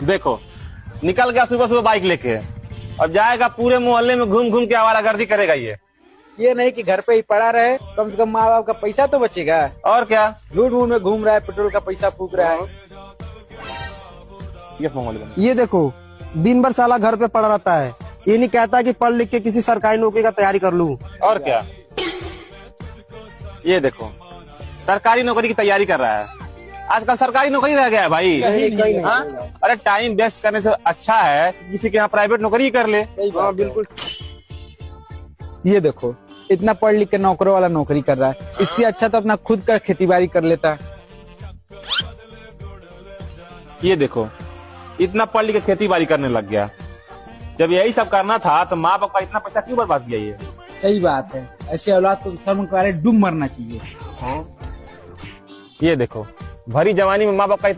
देखो निकल गया सुबह सुबह बाइक लेके और जाएगा पूरे मोहल्ले में घूम घूम के आवारागर्दी करेगा। ये नहीं कि घर पे ही पड़ा रहे, कम से कम माँ बाप का पैसा तो बचेगा। और क्या, झूठ मूठ में घूम रहा है, पेट्रोल का पैसा फूक रहा है। ये देखो दिन भर साला घर पे पड़ा रहता है, ये नहीं कहता कि पढ़ लिख के किसी सरकारी नौकरी का तैयारी कर लूं। और क्या, ये देखो सरकारी नौकरी की तैयारी कर रहा है। आजकल सरकारी नौकरी रह गया है भाई। हाँ? अरे टाइम वेस्ट करने से अच्छा है किसी के यहाँ प्राइवेट नौकरी ही कर ले। सही बात, बिल्कुल। ये देखो इतना पढ़ लिख के नौकरों वाला नौकरी कर रहा है, इससे अच्छा तो अपना खुद का खेती बाड़ी कर लेता। ये देखो इतना पढ़ लिख के खेती बाड़ी करने लग गया। जब यही सब करना था तो माँ बाप का इतना पैसा क्यों बर्बाद किया? ये सही बात है, ऐसे औलाद को शर्म के मारे डूब मरना चाहिए। ये देखो भरी जवानी में माँ बाप का इतना